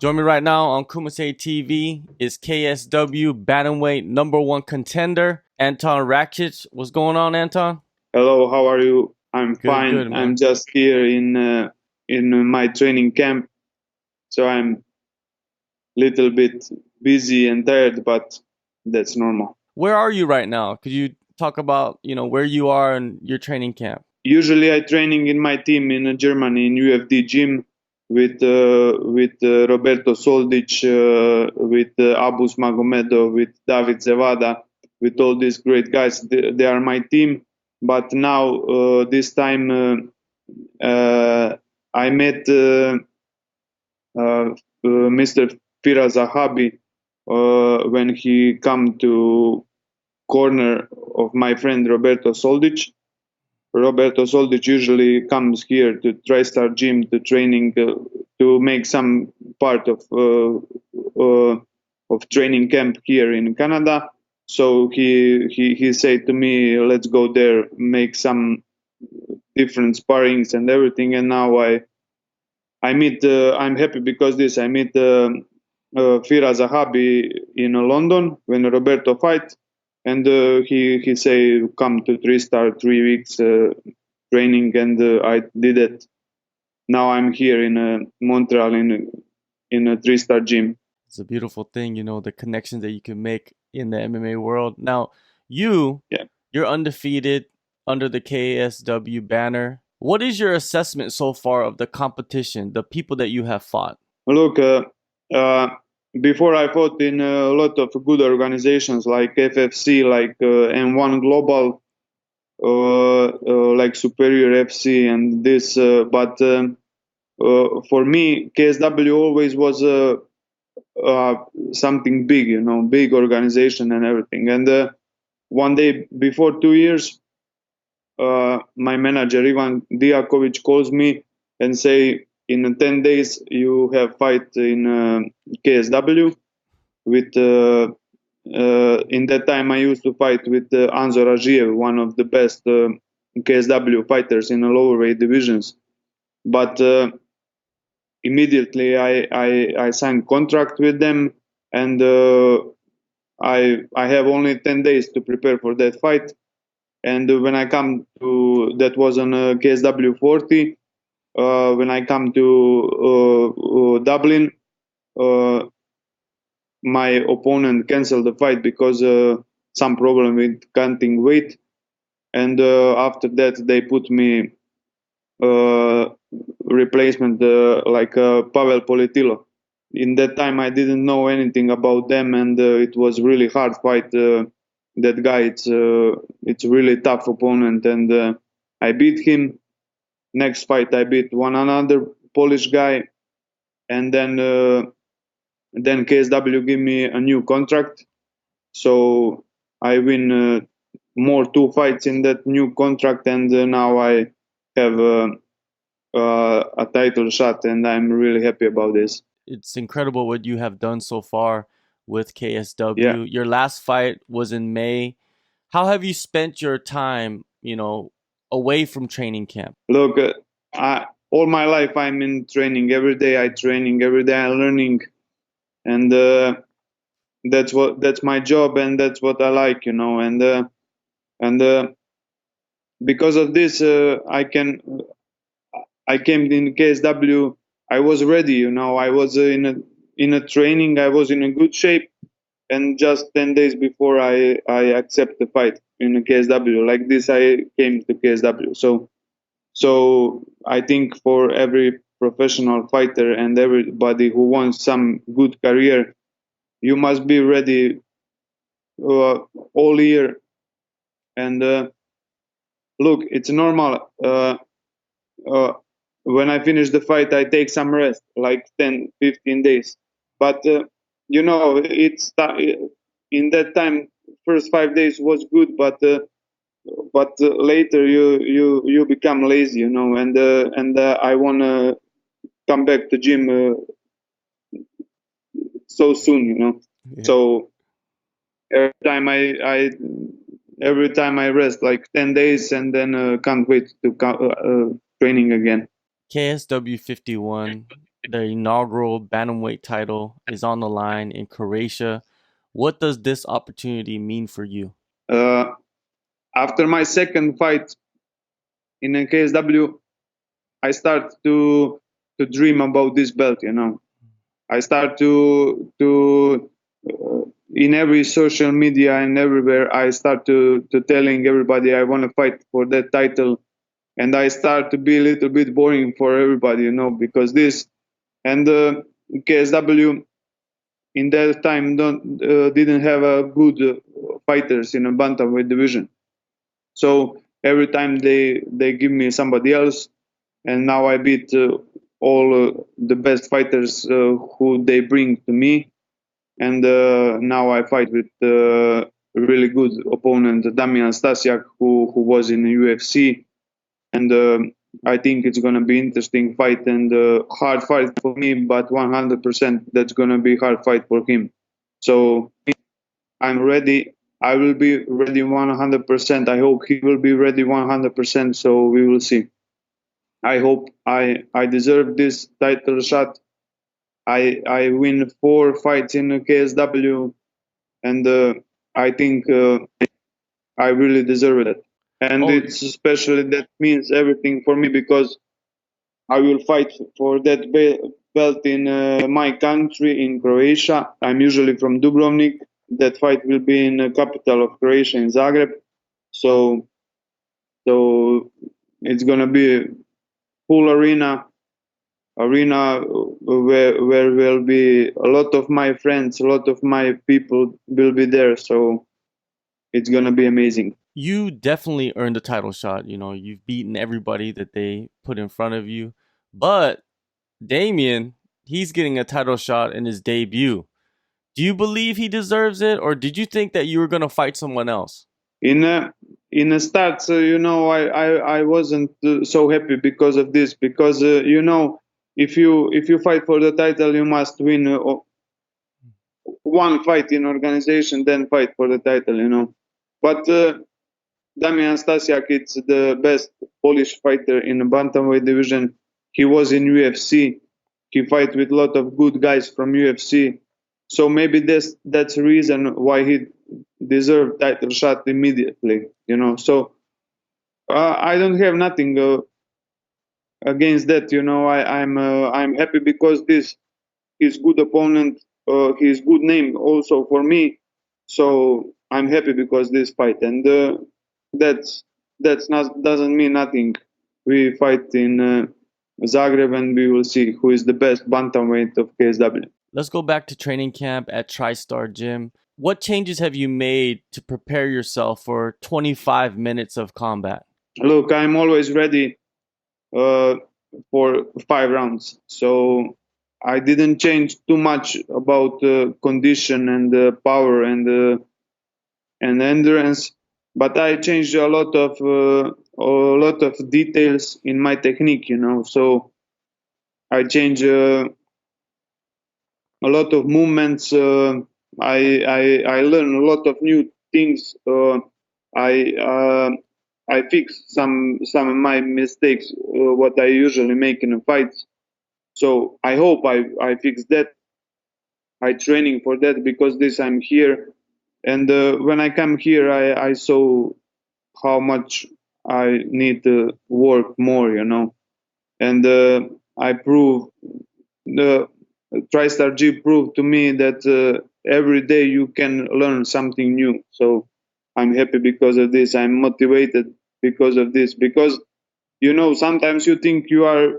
Join me right now on Kumite TV is KSW bantamweight #1 contender, Antun Racic. What's going on, Antun? Hello, how are you? I'm Good, fine. good, I'm man. just here in my training camp, so I'm little bit busy and tired, but that's normal. Where are you right now? Could you talk about, where you are in your training camp? Usually, I training in my team in Germany in UFD gym with Roberto Soldic, with Abus Magomedov, with David Zevada, with all these great guys. They are my team. But now this time I met Mr. Firas Zahabi when he come to corner of my friend Roberto Soldic. Roberto Soldic usually comes here to Tristar Gym to training to make some part of training camp here in Canada. So he said to me, "Let's go there, make some different sparrings and everything." And now I meet. I'm happy because this. I meet Firas Zahabi in London when Roberto fight, and he say come to Tristar 3 weeks training, and I did it. Now I'm here in Montreal in a Tristar gym. It's a beautiful thing, the connections that you can make in the MMA world. Now, you, Yeah. you're undefeated under the KSW banner. What is your assessment so far of the competition, the people that you have fought? Look, uh, before I fought in a lot of good organizations like FFC, like N1 Global, like Superior FC and this. But for me, KSW always was something big, big organization and everything. And one day before 2 years, my manager Ivan Diakovic calls me and say, in 10 days you have fight in KSW with. In that time, I used to fight with Anzo Rajiev, one of the best KSW fighters in the lower weight divisions. But immediately, I signed contract with them, and I have only 10 days to prepare for that fight. And when I come to that was on KSW 40. When I come to Dublin, my opponent canceled the fight because some problem with counting weight, and after that they put me uh, replacement like Pavel Politilo. In that time I didn't know anything about them, and it was really hard fight. That guy, it's really tough opponent, and I beat him. Next fight I beat one another Polish guy, and then KSW give me a new contract. So I win more 2 fights in that new contract, and now I have a title shot, and I'm really happy about this. It's incredible what you have done so far with Yeah, KSW. Your last fight was in May. How have you spent your time, away from training camp? look, all my life I'm in training. Every day I training. Every day I'm learning, and that's my job, and that's what I like, and because of this, I came in KSW. I was ready, I was in a training. I was in a good shape, and just 10 days before I accept the fight in the KSW. Like this, I came to KSW. So I think for every professional fighter and everybody who wants some good career, you must be ready uh, all year. And look, it's normal. Uh, when I finish the fight, I take some rest, like 10, 15 days. But it's in that time, first 5 days was good, but later you become lazy, and I wanna come back to gym so soon, Yeah. So every time every time I rest like 10 days, and then can't wait to training again. KSW 51 The inaugural bantamweight title is on the line in Croatia. What does this opportunity mean for you? Uh, After my second fight in a KSW, I start to dream about this belt. I start to in every social media and everywhere. I start to telling everybody I want to fight for that title, and I start to be a little bit boring for everybody, because this and KSW in that time didn't have a good fighters in a bantamweight division. So every time they give me somebody else, and now I beat all the best fighters who they bring to me, and now I fight with a really good opponent, Damian Stasiak, who was in the UFC, and I think it's gonna be interesting fight and hard fight for me, but 100% that's gonna be hard fight for him. So I'm ready. I will be ready 100%. I hope he will be ready 100%. So we will see. I hope I deserve this title shot. I win 4 fights in the KSW, and I think I really deserve it. And Oh, it's especially that means everything for me because I will fight for that belt in my country, in Croatia. I'm usually from Dubrovnik. That fight will be in the capital of Croatia, in Zagreb. So, so it's gonna be a full arena where will be a lot of my friends, a lot of my people will be there. So it's gonna be amazing. you definitely earned the title shot. You know, you've beaten everybody that they put in front of you. But Damian, he's getting a title shot in his debut. Do you believe he deserves it, or did you think that you were going to fight someone else? In a start, I wasn't so happy because of this. Because if you fight for the title, you must win one fight in organization, then fight for the title. But Damian Stasiak, it's the best Polish fighter in the bantamweight division. He was in UFC. He fight with a lot of good guys from UFC. So maybe that's the reason why he deserved title shot immediately. So I don't have nothing against that. I'm happy because this is good opponent. His good name also for me. So I'm happy because this fight, and that's that's not doesn't mean nothing. We fight in Zagreb, and we will see who is the best bantamweight of KSW. Let's go back to training camp at Tristar Gym. What changes have you made to prepare yourself for 25 minutes of combat? Look, I'm always ready uh, for 5 rounds. So I didn't change too much about condition and power and endurance, but I changed a lot of details in my technique. So I changed a lot of movements. I learned a lot of new things. I uh, I fixed some of my mistakes, what I usually make in a fight. So I hope I fix that. I training for that because this I'm here, and when I come here, I saw how much I need to work more, and I prove the Tristar G proved to me that every day you can learn something new. So I'm happy because of this. I'm motivated because of this. Because sometimes you think you are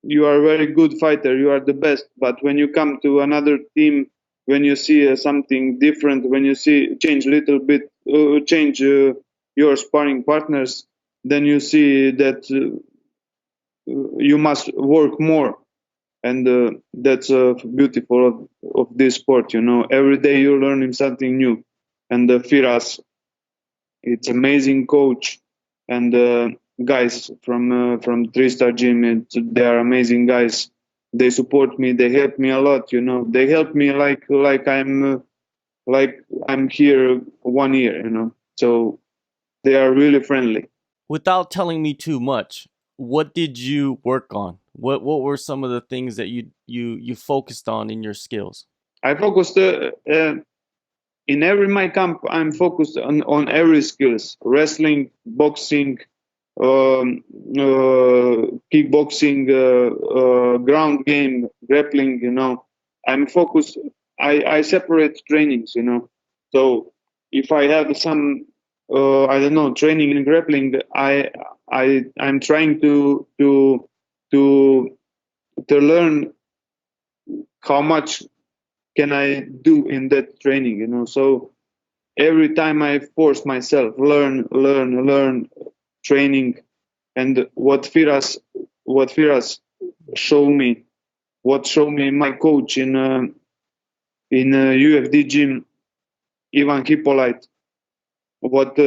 a very good fighter, you are the best, but when you come to another team, when you see something different, when you see change little bit, change your sparring partners, then you see that you must work more, and that's beautiful of this sport. Every day you're learning something new, and Firas, it's amazing coach, and guys from Tristar Gym, they are amazing guys. They support me, they help me a lot. They help me like I'm here 1 year. So they are really friendly. Without telling me too much, what did you work on? What were some of the things that you focused on in your skills? I focused in every my camp. I'm focused on every skills: wrestling, boxing, kickboxing, ground game, grappling. I'm focused. I separate trainings. So if I have some, I don't know, training in grappling, I'm trying to to learn how much can I do in that training. So every time I force myself, learn, training, and what Firas showed me, what showed me my coach in UFD gym, Ivan Hippolyte. What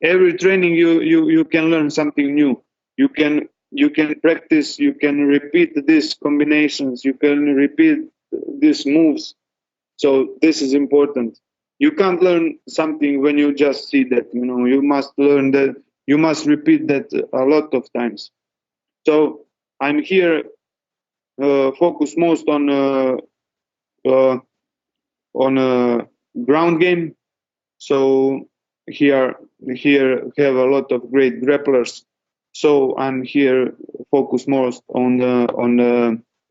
every training you can learn something new. You can practice. You can repeat these combinations. You can repeat these moves. So this is important. You can't learn something when you just see that. You must learn that. You must repeat that a lot of times. So I'm here focused most uh, on ground game. So here have a lot of great grapplers. So I'm here focused most on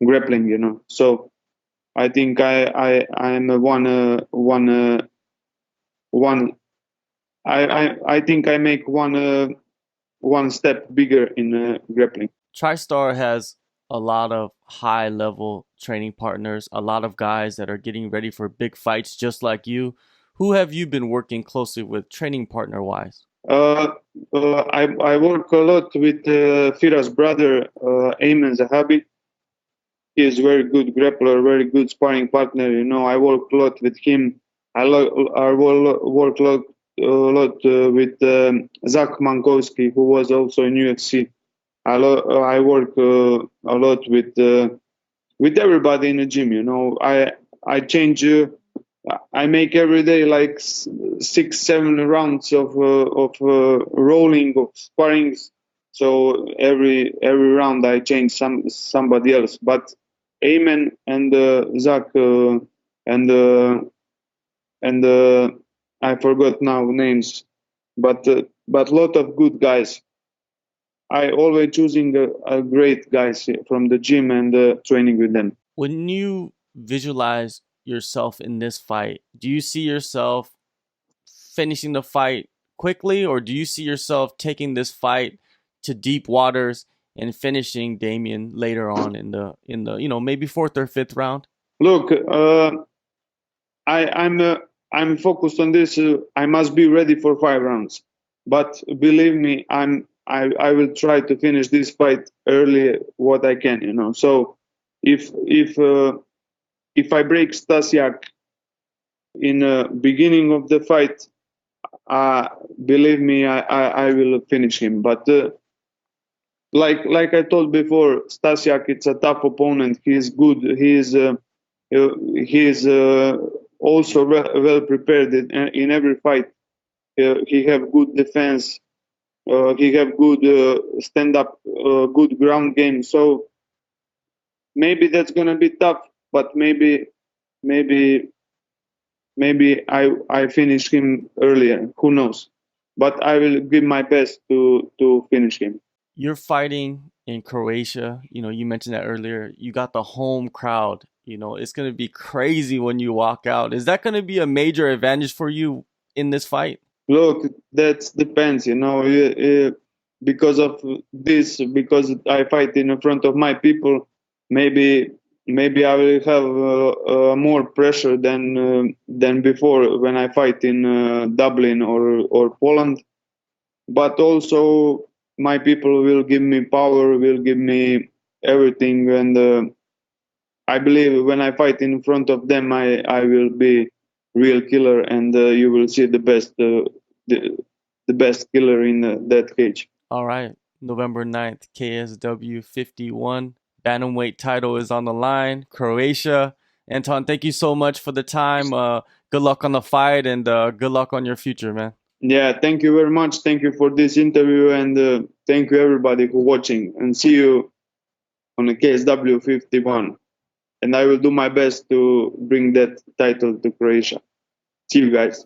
grappling. So I think I'm one. I think I make one step bigger in grappling. TriStar has a lot of high level training partners, a lot of guys that are getting ready for big fights just like you. Who have you been working closely with training partner wise? Uh, I work a lot with Firas' brother, Antun Zahabi. He is very good grappler, very good sparring partner. I work a lot with him. I work a lot with Zach Mankowski, who was also in UFC. I work a lot with everybody in the gym. I change. I make every day like 6, 7 rounds of rolling of sparrings. So every round I change somebody else. But Amen and Zach and and I forgot now names, but lot of good guys. I always choosing a great guys from the gym and training with them. When you visualize yourself in this fight, do you see yourself finishing the fight quickly, or do you see yourself taking this fight to deep waters and finishing Damian later on in the maybe fourth or fifth round? Look, I'm focused on this. I must be ready for 5 rounds, but believe me, I will try to finish this fight early what I can. So if I break Stasiak in the beginning of the fight, uh, believe me, I will finish him. But like I told before, Stasiak, it's a tough opponent. He is good. He is also well prepared in every fight. He have good defense. He have good stand up, good ground game. So maybe that's gonna be tough, but maybe maybe I finish him earlier. Who knows? But I will give my best to finish him. You're fighting in Croatia. You mentioned that earlier. You got the home crowd. It's going to be crazy when you walk out. Is that going to be a major advantage for you in this fight? Look, that depends. Because of this, because I fight in front of my people, maybe I will have more pressure than before when I fight in Dublin or Poland. But also my people will give me power, will give me everything, and I believe when I fight in front of them, I will be real killer, and you will see the, the best killer in that cage. All right. November 9th, KSW 51. Bantamweight title is on the line. Croatia. Anton, thank you so much for the time. Good luck on the fight and good luck on your future, man. Yeah, thank you very much. Thank you for this interview, and thank you everybody for watching. And see you on the KSW 51. And I will do my best to bring that title to Croatia. See you guys.